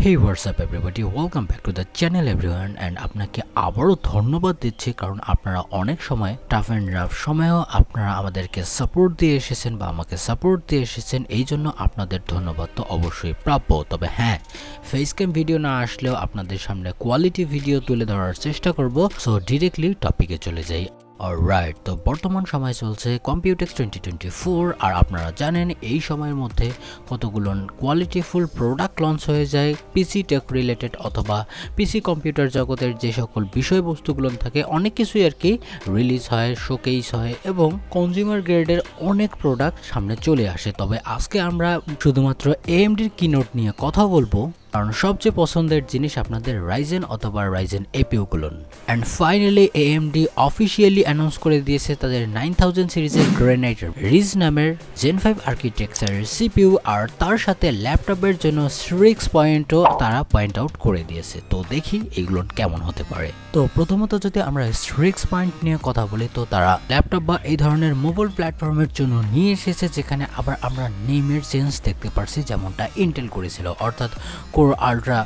Hey, what's up everybody, welcome back to the channel everyone and আপনাকে আবারও ধন্যবাদ দিচ্ছি কারণ আপনারা অনেক সময় টাফ এন্ড রাফ সময়েও আপনারা আমাদেরকে সাপোর্ট দিয়ে এসেছেন বা আমাকে সাপোর্ট দিয়ে এসেছেন, এই জন্য আপনাদের ধন্যবাদ তো অবশ্যই প্রাপ্য। তবে হ্যাঁ, ফেস ক্যাম ভিডিও না আসলেও আপনাদের সামনে কোয়ালিটি ভিডিও তুলে ধরার চেষ্টা করব। সো ডিরেক্টলি টপিকে চলে যাই। অলরাইট, তো বর্তমান সময় চলছে কম্পিউটেক্স 2024 আর আপনারা জানেন এই সময়ের মধ্যে কতগুলো কোয়ালিটিফুল প্রোডাক্ট লঞ্চ হয়ে যায় পিসি টেক রিলেটেড অথবা পিসি কম্পিউটার জগতের যে সকল বিষয়বস্তুগুলো থাকে অনেক কিছুই আর কি রিলিজ হয়, শোকেস হয় এবং কনজিউমার গ্রেডের অনেক প্রোডাক্ট সামনে চলে আসে। তবে আজকে আমরা শুধুমাত্র এএমডির কিনোট নিয়ে কথা বলবো কারণ সবচেয়ে পছন্দের জিনিস আপনাদের রাইজেন অথবা রাইজেন এপিইউগুলো। And finally AMD officially announce করে দিয়েছে তাদের 9000 সিরিজের গ্রেনাইট রিজ নামের জেন 5 আর্কিটেকচারের সিপিইউ আর তার সাথে ল্যাপটপের জন্য স্ট্রিক্স পয়েন্টও তারা পয়েন্ট আউট করে দিয়েছে। তো দেখি এগুলো কেমন হতে পারে। তো প্রথমত যদি আমরা স্ট্রিক্স পয়েন্ট নিয়ে কথা বলি তো তারা ল্যাপটপ বা এই ধরনের মোবাইল প্ল্যাটফর্মের জন্য নিয়ে এসেছে যেখানে আবার আমরা নেমের চেঞ্জ দেখতে পারছি যেমনটা ইন্টেল করেছিল, অর্থাৎ আলট্রা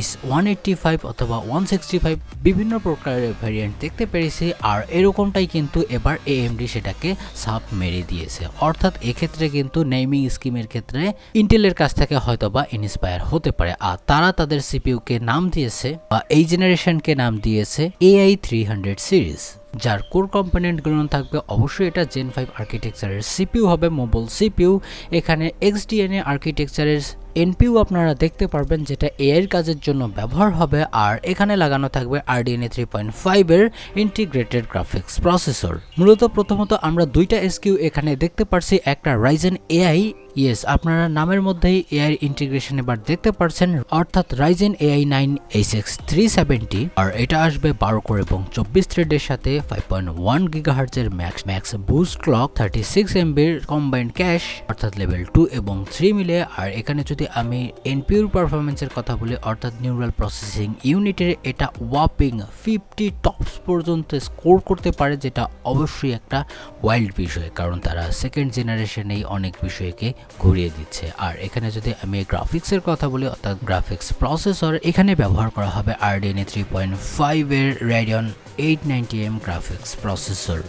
H185 অথবা 165 বিভিন্ন প্রকারের ভ্যারিয়েন্ট দেখতে পেরেছি আর এরকমটাই কিন্তু এবার এএমডি সেটাকে সাপ মেরে দিয়েছে। অর্থাৎ এক্ষেত্রে কিন্তু নেমিং স্কিমের ক্ষেত্রে ইন্টেলের কাছ থেকে হয়তোবা ইন্সপায়ার হতে পারে আর তারা তাদের সিপিইউকে নাম দিয়েছে বা এই জেনারেশনকে নাম দিয়েছে AI300 সিরিজ, যার কোর কম্পোনেন্টগুলো থাকবে অবশ্যই এটা জেন 5 আর্কিটেকচারের সিপিইউ হবে, মোবাইল সিপিইউ। এখানে XDNA আর্কিটেকচারের এনপিইউ আপনারা দেখতে পারবেন যেটা এআই কাজের জন্য ব্যবহার হবে আর এখানে লাগানো থাকবে RDNA 3.5 এর ইন্টিগ্রেটেড গ্রাফিক্স প্রসেসর। মূলত প্রথমত আমরা দুইটা এসকিউ এখানে দেখতে পারছি, একটা রাইজেন AI, ইয়েস আপনারা নামের মধ্যেই এআই ইন্টিগ্রেশন এবার দেখতে পারছেন, অর্থাৎ রাইজেন AI 9 HX 370 আর এটা আসবে 12 কোর এবং 24 থ্রেডের সাথে 5.1 GHz এর ম্যাক্স বুস্ট ক্লক, 36 MB এর কম্বাইন্ড ক্যাশ অর্থাৎ লেভেল 2 এবং 3 মিলে। আর এখানে যদি আমি এনপিইউর পারফরম্যান্সের কথা বলি অর্থাৎ নিউরাল প্রসেসিং ইউনিটের এটা ওয়াপিং 50 টপস পর্যন্ত স্কোর করতে পারে, যেটা অবশ্যই একটা ওয়াইল্ড বিষয় কারণ তারা সেকেন্ড জেনারেশনেই অনেক বিষয়কে ঘুরিয়ে দিচ্ছে। আর এখানে যদি আমি গ্রাফিক্সের কথা বলি অর্থাৎ গ্রাফিক্স প্রসেসর এখানে ব্যবহার করা হবে RDNA 3.5 এর Radeon 890M graphics processor.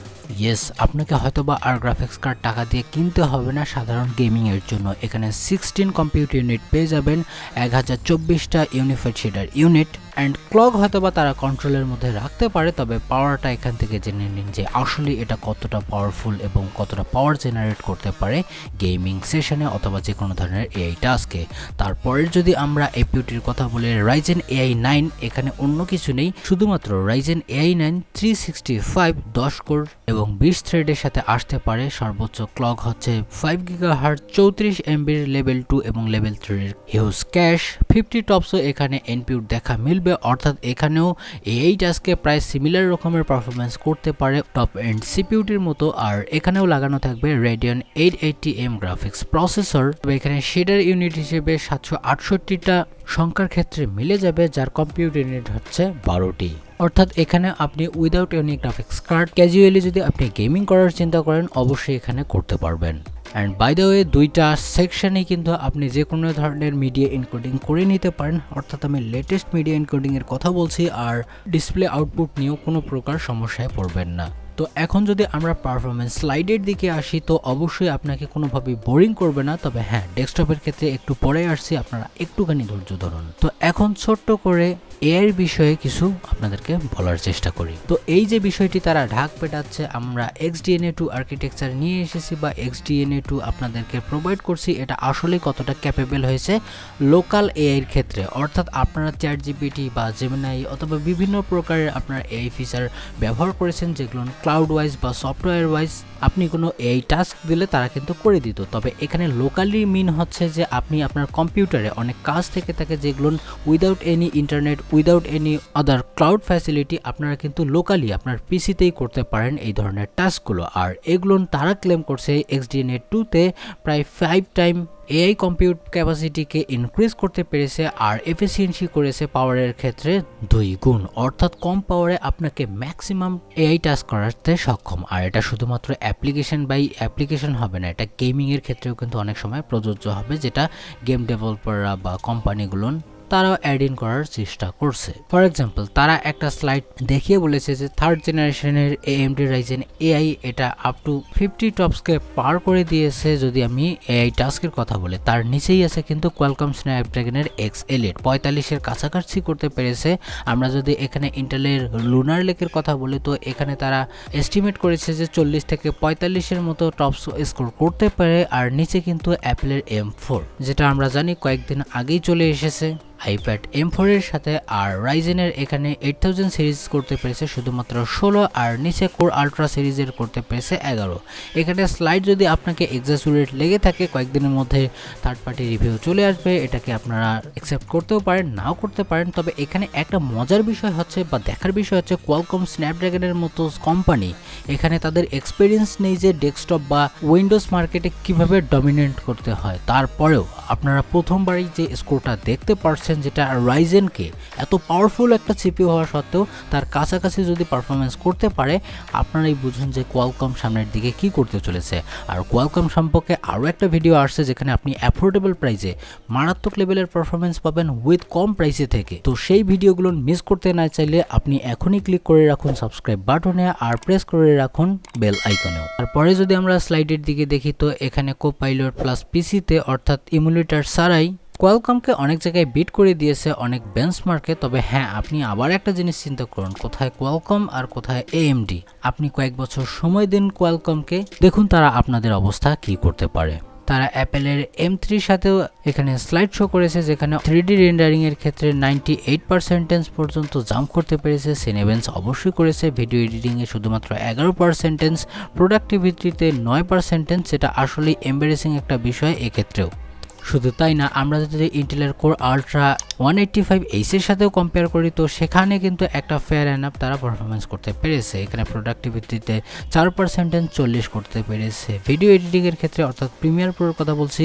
Yes, আপনাকে হয়তোবা আর গ্রাফিক্স কার্ড টাকা দিয়ে কিনতে হবে না সাধারণ গেমিং এর জন্য। এখানে 16 কম্পিউট ইউনিট পেয়ে যাবেন, 1024টা ইউনিফাইড শেডার ইউনিট অ্যান্ড ক্লক হয়তোবা তারা কন্ট্রোলের মধ্যে রাখতে পারে, তবে পাওয়ারটা এখান থেকে জেনে নিন যে আসলে এটা কতটা পাওয়ারফুল এবং কতটা পাওয়ার জেনারেট করতে পারে গেমিং সেশনে অথবা যে কোনো ধরনের এআই টাস্কে। তারপরের যদি আমরা এপিইউটির কথা বলি রাইজেন AI 9, এখানে অন্য কিছু নেই, শুধুমাত্র রাইজেন AI 9 365 10 কোর এবং 20 থ্রেডের সাথে আসতে পারে। সর্বোচ্চ ক্লক হচ্ছে 5 GHz, 34 MB এর লেভেল 2 এবং লেভেল 3 এর হিউজ ক্যাশ, 50 টপসও এখানে এনপিইউ দেখা মিলবে, অর্থাৎ এখানেও এই টাস্কে প্রায় সিমিলার রকমের পারফরম্যান্স করতে পারে টপ এন্ড সিপিইউটির মতো। আর এখানেও লাগানো থাকবে Radeon 880M গ্রাফিক্স প্রসেসর। তবে এখানে শেডার ইউনিট হিসেবে 768টা সংখ্যার ক্ষেত্রে মিলে যাবে, যার কম্পিউট ইউনিট হচ্ছে 12টি। অর্থাৎ এখানে আপনি without any graphics card casually যদি আপনি গেমিং করার চিন্তা করেন অবশ্যই এখানে করতে পারবেন। অ্যান্ড বাই দ্য ওয়ে দুইটা সেকশনে কিন্তু আপনি যে কোনো ধরনের মিডিয়া এনকোডিং করে নিতে পারেন, অর্থাৎ আমি লেটেস্ট মিডিয়া এনকোডিং এর কথা বলছি আর ডিসপ্লে আউটপুট নিয়েও কোনো প্রকার সমস্যায় পড়বেন না। তো এখন যদি আমরা পারফরমেন্স স্লাইডের দিকে আসি তো অবশ্যই আপনাকে কোনোভাবেই বোরিং করবে না, তবে হ্যাঁ ডেস্কটপের ক্ষেত্রে একটু পরে আসছি, আপনারা একটুখানি ধৈর্য ধরুন। তো এখন ছোট্ট করে এআই বিষয়ে কিছু আপনাদেরকে বলার চেষ্টা করি। তো এই যে বিষয়টি তারা ঢাক পেটাচ্ছে, আমরা XDNA 2 আর্কিটেকচার নিয়ে এসেছি বা XDNA 2 আপনাদেরকে প্রোভাইড করছি, এটা আসলে কতটা ক্যাপেবল হয়েছে লোকাল এআইয়ের ক্ষেত্রে, অর্থাৎ আপনারা ChatGPT বা জেমিনাই অথবা বিভিন্ন প্রকারের আপনার এআই ফিচার ব্যবহার করেছেন যেগুলো ক্লাউড ওয়াইজ বা সফটওয়্যার ওয়াইজ আপনি কোনো এআই টাস্ক দিলে তারা কিন্তু করে দিত। তবে এখানে লোকালি মিন হচ্ছে যে আপনি আপনার কম্পিউটারে অনেক কাজ থেকে থাকে যেগুলো without any internet, without any other cloud facility আপনারা কিন্তু লোকালি আপনার পিসিতেই করতে পারেন এই ধরনের টাস্কগুলো। আর এগুলো তারা ক্লেম করছে XDNA 2তে প্রায় 5 টাইম এআই কম্পিউট ক্যাপাসিটিকে ইনক্রিজ করতে পেরেছে আর এফিসিয়েন্সি করেছে পাওয়ারের ক্ষেত্রে 2 গুণ, অর্থাৎ কম পাওয়ারে আপনাকে ম্যাক্সিমাম এআই টাস্ক করাতে সক্ষম। আর এটা শুধুমাত্র অ্যাপ্লিকেশন বাই অ্যাপ্লিকেশন হবে না, এটা গেমিং এর ক্ষেত্রেও কিন্তু অনেক সময় প্রযোজ্য হবে, যেটা গেম ডেভেলপাররা বা কোম্পানিগুলো তারাও অ্যাড ইন করার চেষ্টা করছে। ফর এক্সাম্পল, তারা একটা স্লাইড দেখিয়ে বলেছে যে 3rd জেনারেশনের AMD Ryzen AI এটা আপ টু 50 টপসকে পার করে দিয়েছে। যদি আমি AI টাস্কের কথা বলি, তার নিচেই আছে কিন্তু Qualcomm Snapdragon X8 45-এর কাছাকাছি করতে পেরেছে। আমরা যদি এখানে ইন্টেলের লুনার লেকের কথা বলি, তো এখানে তারা এস্টিমেট করেছে যে 40 থেকে 45-এর মতো টপস স্কোর করতে পারে। আর নিচে কিন্তু অ্যাপেলের M4, যেটা আমরা জানি কয়েকদিন আগেই চলে এসেছে আইপ্যাড M4 এর সাথে। আর রাইজেনের এখানে 8000 সিরিজ করতে পেরেছে শুধুমাত্র 16, আর নিচে কোর আলট্রা সিরিজের করতে পেরেছে 11। এখানে স্লাইড যদি আপনাকে এক্সাজুরেট লেগে থাকে, কয়েকদিনের মধ্যে থার্ড পার্টি রিভিউ চলে আসবে, এটাকে আপনারা অ্যাকসেপ্ট করতেও পারেন, নাও করতে পারেন। তবে এখানে একটা মজার বিষয় হচ্ছে বা দেখার বিষয় হচ্ছে Qualcomm Snapdragon-এর মতো কোম্পানি এখানে তাদের এক্সপিরিয়েন্স নেই যে ডেস্কটপ বা উইন্ডোজ মার্কেটে কিভাবে ডমিনেট করতে হয়। তারপরেও আপনারা প্রথমবারই যে স্কোরটা দেখতে পারছেন, যেটা রাইজেনকে এত পাওয়ারফুল একটা CPU হওয়া সত্ত্বেও তার কাছাকাছি যদি পারফরমেন্স করতে পারে, আপনারাই বুঝুন যে কোয়ালকম সামনের দিকে কি করতে চলেছে। আর কোয়ালকম সম্পর্কে আরও একটা ভিডিও আসছে যেখানে আপনি অ্যাফোর্ডেবল প্রাইসে মারাত্মক লেভেলের পারফরমেন্স পাবেন উইথ কম প্রাইসে থেকে। তো সেই ভিডিওগুলো মিস করতে না চাইলে আপনি এখনই ক্লিক করে রাখুন সাবস্ক্রাইব বাটনে আর প্রেস করে রাখুন বেল আইকনেও। তারপরে যদি আমরা স্লাইডের দিকে দেখি, তো এখানে কোপাইলট প্লাস পিসিতে অর্থাৎ ইমুলেটর ছাড়াই কোয়ালকমকে অনেক জায়গায় বিট করে দিয়েছে অনেক বেঞ্চমার্কে। তবে হ্যাঁ, আপনি আবার একটা জিনিস চিন্তা করুন, কোথায় কোয়ালকম আর কোথায় AMD। আপনি কয়েক বছর সময় দিন কোয়ালকমকে, দেখুন তারা আপনাদের অবস্থা কি করতে পারে। তারা অ্যাপেলের M3 সাথেও এখানে স্লাইড শো করেছে, যেখানে 3D রেন্ডারিং এর ক্ষেত্রে 98% পর্যন্ত জাম্প করতে পেরেছে। সিনেবেন্স অবশ্যই করেছে। ভিডিও এডিটিং এ শুধুমাত্র 11%, প্রোডাক্টিভিটিতে 9%, যেটা আসলে এম্বারেসিং একটা বিষয় এক্ষেত্রেও। শুধু তাই না, আমরা যদি ইন্টেলের কোর আলট্রা 185H এর সাথেও কম্পেয়ার করি, তো সেখানে কিন্তু একটা ফেয়ার অ্যান্ড আপ তারা পারফরমেন্স করতে পেরেছে। এখানে প্রোডাক্টিভিটিতে 4% 40 করতে পেরেছে। ভিডিও এডিটিং এর ক্ষেত্রে অর্থাৎ প্রিমিয়ার প্রোর কথা বলছি,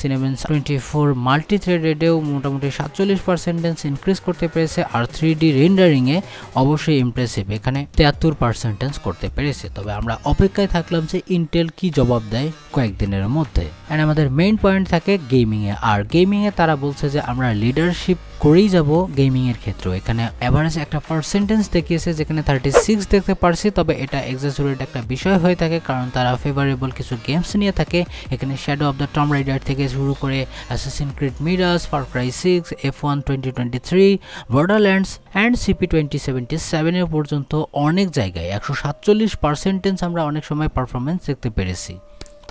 সিনেবেন্স 24 মাল্টি থ্রেডেডেও মোটামুটি 47% ইনক্রিজ করতে পেরেছে। আর 3D রেন্ডারিং এ অবশ্যই ইমপ্রেসিভ, এখানে 73% করতে পেরেছে। তবে আমরা অপেক্ষায় থাকলাম যে ইন্টেল কি জবাব দেয় কয়েকদিনের মধ্যে। এন্ড আমাদের মেইন পয়েন্ট থাকে গেমিং এ। আর গেমিং এ তারা বলছে যে আমরা লিডারশিপ করেই যাব গেমিং এর ক্ষেত্রে। এখানে এভারেজ একটা পার্সেন্টেজ দেখিয়েছে যেখানে 36 দেখতে পারছি। তবে এটা এক্সাজুরেট একটা বিষয় হয়ে থাকে, কারণ তারা ফেভারেবল কিছু গেমস নিয়ে থাকে। এখানে shadow of the tomb raider থেকে শুরু করে assassin creed mirage, far cry 6, F1 2023, borderlands and CP 2077 এর পর্যন্ত অনেক জায়গায় 147% আমরা অনেক সময় পারফরমেন্স দেখতে পেরেছি।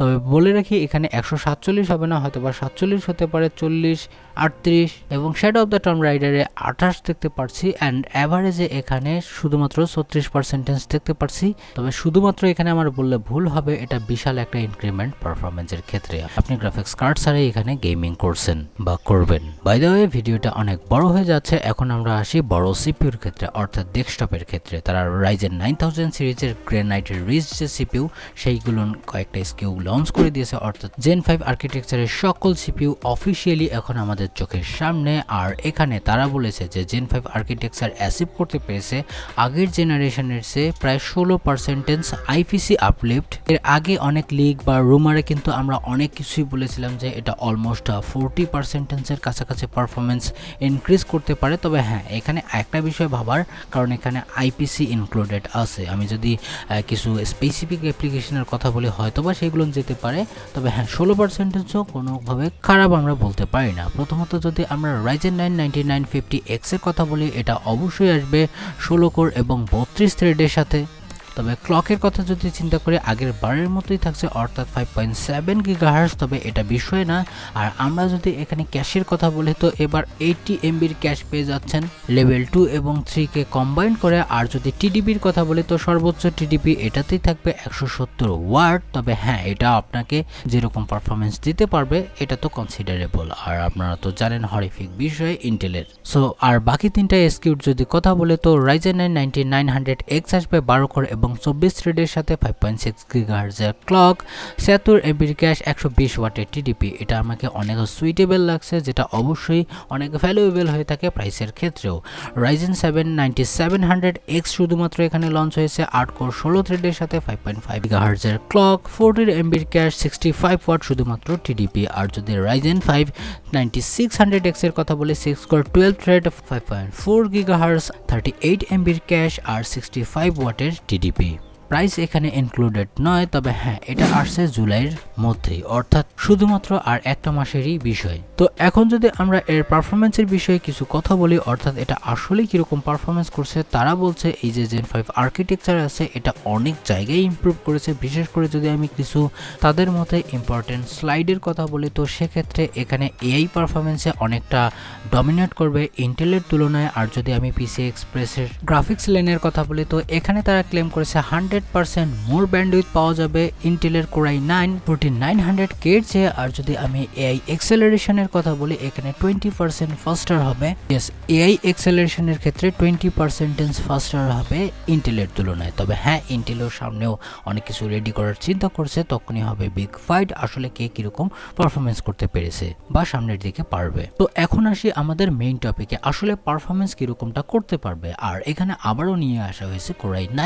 তবে বলে রাখি, এখানে 147 হবে না, হয়তো বা 47 হতে পারে, 40, 38 এবং শ্যাডো অফ দ্য টম রাইডারে 28 দেখতে পারছি। অ্যান্ড অ্যাভারেজে এখানে শুধুমাত্র 36% দেখতে পারছি। তবে শুধুমাত্র এখানে আমার বললে ভুল হবে, এটা বিশাল একটা ইনক্রিমেন্ট পারফরমেন্সের ক্ষেত্রে। আপনি গ্রাফিক্স কার্ড ছাড়াই এখানে গেমিং করছেন বা করবেন। বাই দ্য ওয়ে, ভিডিওটা অনেক বড় হয়ে যাচ্ছে। এখন আমরা আসি বড় সিপিউর ক্ষেত্রে অর্থাৎ ডেস্কটপের ক্ষেত্রে। তারা রাইজেন 9000 সিরিজের গ্রেনাইট রিচ যে সিপিউ, সেইগুলো কয়েকটা স্কিউ লঞ্চ করে দিয়েছে। অর্থাৎ Gen 5 আর্কিটেকচারের সকল সিপিইউ অফিসিয়ালি এখন আমাদের চোখের সামনে। আর এখানে তারা বলেছে যে Gen 5 আর্কিটেকচার অ্যাচিভ করতে পেরেছে আগের জেনারেশনের চেয়ে প্রায় 16% IPC আপলিফট। এর আগে অনেক লিগ বা রুমারে কিন্তু আমরা অনেক কিছুই বলেছিলাম যে এটা অলমোস্ট 40% এর কাছাকাছি পারফরমেন্স ইনক্রিজ করতে পারে। তবে হ্যাঁ, এখানে একটা বিষয় ভাবার, কারণ এখানে IPC ইনক্লুডেড আছে। আমি যদি কিছু স্পেসিফিক অ্যাপ্লিকেশনের কথা বলি, হয়তো বা সেগুলো যেতে পারে। তবে হ্যাঁ, 16%ও কোনোভাবে খারাপ আমরা বলতে পারি না। প্রথমত যদি আমরা Ryzen 9 9950X এর কথা বলি, এটা অবশ্যই আসবে 16 কোর এবং 32 থ্রেডের সাথে। তবে ক্লকের কথা যদি চিন্তা করি, আগের বারের মতোই থাকছে অর্থাৎ 5.7 GHz। তবে এটা বিষয় না। আর আমরা যদি এখানে ক্যাশের কথা বলি, তো এবার 80 MBর ক্যাশ পেয়ে যাচ্ছেন লেভেল 2 এবং 3 কে কম্বাইন করে। আর যদি টিডিপির কথা বলি, তো সর্বোচ্চ টিডিপি এটাতেই থাকবে 170 ওয়াট। তবে হ্যাঁ, এটা আপনাকে যেরকম পারফরমেন্স দিতে পারবে এটা তো কনসিডারেবল। আর আপনারা তো জানেন হরিফিক বিষয় ইন্টেলের। সো আর বাকি তিনটা এসকিউর যদি কথা বলে, তো Ryzen 9 9900X আসবে 12 কোর এবং এবং 24 থ্রেডের সাথে 5.6 GHz এর ক্লক, 76 MB ক্যাশ, 120 ওয়াটের টিডিপি। এটা আমাকে অনেক সুইটেবল লাগছে, যেটা অবশ্যই অনেক ভ্যালুয়েবল হয়ে থাকে প্রাইসের ক্ষেত্রেও। Ryzen 7 9700X শুধুমাত্র এখানে লঞ্চ হয়েছে 8 কোর 16 থ্রেডের সাথে 5.5 GHz এর ক্লক, 14 MB ক্যাশ, 65 ওয়াট শুধুমাত্র টিডিপি। আর যদি Ryzen 5 9600X এর কথা বলি, 6 core 12 thread, 5.4 GHz, 38 MB cache আর 65 ওয়াটের টিডিপি। প্রাইস এখানে ইনক্লুডেড নয়, তবে হ্যাঁ এটা আসছে জুলাইয়ের মধ্যেই, অর্থাৎ শুধুমাত্র আর একটা মাসেরই বিষয়। তো এখন যদি আমরা এর পারফরমেন্সের বিষয়ে কিছু কথা বলি, অর্থাৎ এটা আসলে কিরকম পারফরমেন্স করছে, তারা বলছে এই যে Zen 5 আর্কিটেকচার আছে এটা অনেক জায়গায় ইমপ্রুভ করেছে। বিশেষ করে যদি আমি কিছু তাদের মতে ইম্পর্টেন্ট স্লাইডের কথা বলি, তো সেক্ষেত্রে এখানে এআই পারফরমেন্সে অনেকটা ডমিনেট করবে ইন্টেলের তুলনায়। আর যদি আমি পিসি এক্সপ্রেসের গ্রাফিক্স লেনের কথা বলি, তো এখানে তারা ক্লেম করেছে 100% মোর ব্যান্ডউইথ পাওয়া যাবে ইন্টেলের Core i9 4900K এর চেয়ে। আর যদি আমি এআই এক্সেলারেশনের কথা বলি, এখানে 20% ফাস্টার হবে। এআই এক্সেলারেশনের ক্ষেত্রে 20% ফাস্টার হবে ইন্টেলের তুলনায়। তবে হ্যাঁ, ইন্টেলের সামনেও অনেক কিছু রেডি করার চিন্তা করছে, তখনই হবে বিগ ফাইট আসলে কে কিরকম পারফরমেন্স করতে পেরেছে বা সামনের দিকে পারবে। তো এখন আসি আমাদের মেইন টপিকে, আসলে পারফরমেন্স কিরকমটা করতে পারবে। আর এখানে আবারও নিয়ে আসা হয়েছে Core i9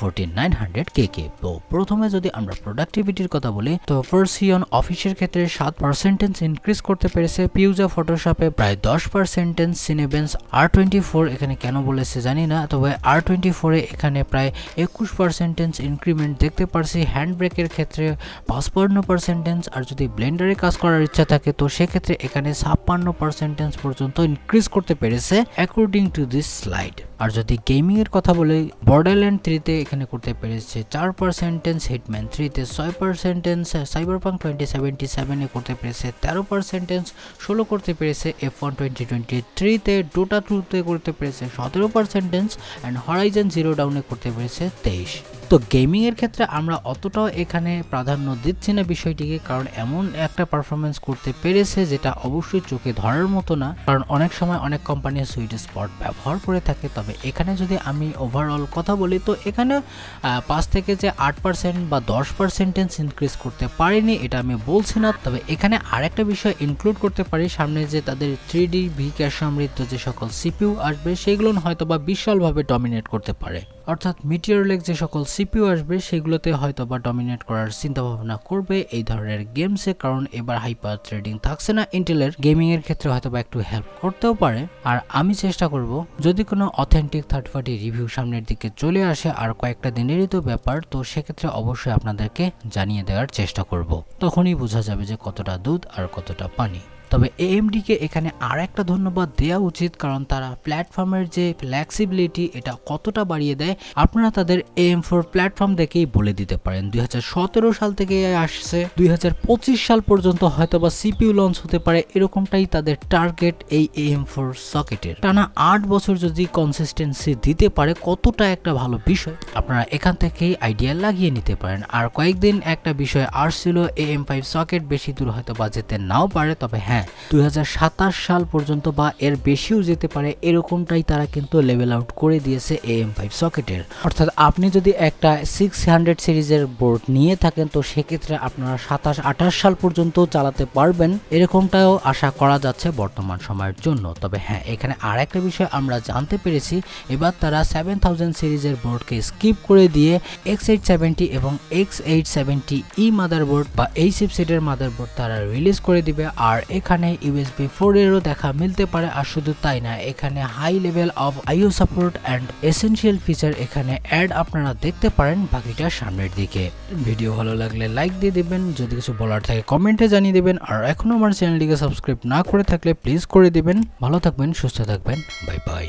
4900K কে। তো প্রথমে যদি আমরা প্রোডাক্টিভিটির কথা বলি, তো Forceon অফিসের ক্ষেত্রে 7% ইনক্রিজ করতে পেরেছে, পিউজা ফটোশপে প্রায় 10%, সিনেবেন্স R24 এখানে কেন বলেছে জানি না, তবে R24 এ এখানে প্রায় 21% ইনক্রিমেন্ট দেখতে পারছি। হ্যান্ড ব্রেকের ক্ষেত্রে 55%, আর যদি ব্লেন্ডারে কাজ করার ইচ্ছা থাকে তো সেক্ষেত্রে এখানে 56% পর্যন্ত ইনক্রিজ করতে পেরেছে অ্যাকর্ডিং টু দিস স্লাইড। আর যদি গেমিং এর কথা বলি, বর্ডারল্যান্ড 3 তে এখানে করতে পেরেছে 4%, হিটম্যান 3 তে 6%, সাইবারপাঙ্ক 2077 এ করতে পেরেছে 13%, 16 করতে পেরেছে F1 2023 তে, ডোটা 2 তে করতে পেরেছে 17%, এন্ড হরাইজন জিরো ডাউনে করতে পেরেছে 23। তো গেমিং এর ক্ষেত্রে আমরা অতটাও এখানে প্রাধান্য দিচ্ছি না বিষয়টিকে, কারণ এমন একটা পারফরমেন্স করতে পেরেছে যেটা অবশ্যই চোখে ধরার মতো না, কারণ অনেক সময় অনেক কোম্পানি সুইট স্পট ব্যবহার করে থাকে। তবে এখানে যদি আমি ওভারঅল কথা বলি, তো এখানে 5 থেকে যে 8% বা 10% ইনক্রিজ করতে পারেনি এটা আমি বলছি না। তবে এখানে আরেকটা বিষয় ইনক্লুড করতে পারি, সামনে যে তাদের 3D ভিক্যাশ সমৃদ্ধ যে সকল সিপিইউ আসবে সেগুলো হয়তো বা বিশালভাবে ডমিনেট করতে পারে, অর্থাৎ মিটিওর লেক যে সকল সিপিইউ আসবে সেগুলোতে হয়তো বা ডমিনেট করার চিন্তা ভাবনা করবে এই ধরনের গেমসে, কারণ এবার হাইপার থ্রেডিং থাকছে না ইন্টেলের। গেমিং এর ক্ষেত্রে হয়তো বা একটু হেল্প করতেও পারে। আর আমি চেষ্টা করব যদি কোনো অথেন্টিক থার্ড পার্টি রিভিউ সামনের দিকে চলে আসে, আর কয়েকটা দিনেরই তো ব্যাপার, তো সেক্ষেত্রে অবশ্যই আপনাদেরকে জানিয়ে দেওয়ার চেষ্টা করব। তখনই বোঝা যাবে যে কতটা দুধ আর কতটা পানি। তবে AMD কে এখানে আর একটা ধন্যবাদ দেওয়া উচিত, কারণ তারা প্ল্যাটফর্মের যে ফ্লেক্সিবিলিটি এটা কতটা বাড়িয়ে দেয় আপনারা তাদের AM4 প্ল্যাটফর্ম দেখেই বলে দিতে পারেন। 2017 সাল থেকে আসছে, 2025 সাল পর্যন্ত হয়তোবা CPU লঞ্চ হতে পারে, এরকমটাই তাদের টার্গেট এই AM4 সকেটের। টানা 8 বছর যদি কনসিস্টেন্সি দিতে পারে কতটা একটা ভালো বিষয়, আপনারা এখান থেকেই আইডিয়া লাগিয়ে নিতে পারেন। আর কয়েকদিন একটা বিষয় আসছিল, AM5 সকেট বেশি দূর হয়তোবা যেতে নাও পারে, তবে হ্যাঁ 2027 সাল পর্যন্ত বা এর বেশিও যেতে পারে, এরকমটাই তারা কিন্তু লেভেল আউট করে দিয়েছে AM5 সকেটের। অর্থাৎ আপনি যদি একটা 600 সিরিজের বোর্ড নিয়ে থাকেন তো সেক্ষেত্রে আপনারা 27-28 সাল পর্যন্ত চালাতে পারবেন, এরকমটাও আশা করা যাচ্ছে বর্তমান সময়ের জন্য। তবে হ্যাঁ, এখানে আর একটা বিষয় আমরা জানতে পেরেছি, এবার তারা 7000 সিরিজের বোর্ডকে স্কিপ করে দিয়ে X870 এবং X870E মাদারবোর্ড বা এই চিপসেটের মাদারবোর্ড তারা রিলিজ করে দিবে। আর এখানে USB 4 এরও দেখা মিলতে পারে। আর শুধু তাই না, এখানে high level of IO support and essential feature এখানে অ্যাড আপনারা দেখতে পারেন বাকিটা সামনের দিকে। ভিডিও ভালো লাগলে লাইক দিয়ে দিবেন, যদি কিছু বলার থাকে কমেন্টে জানিয়ে দিবেন, আর এখনো আমার চ্যানেলটিকে সাবস্ক্রাইব না করে থাকলে প্লিজ করে দিবেন। ভালো থাকবেন, সুস্থ থাকবেন, বাই বাই।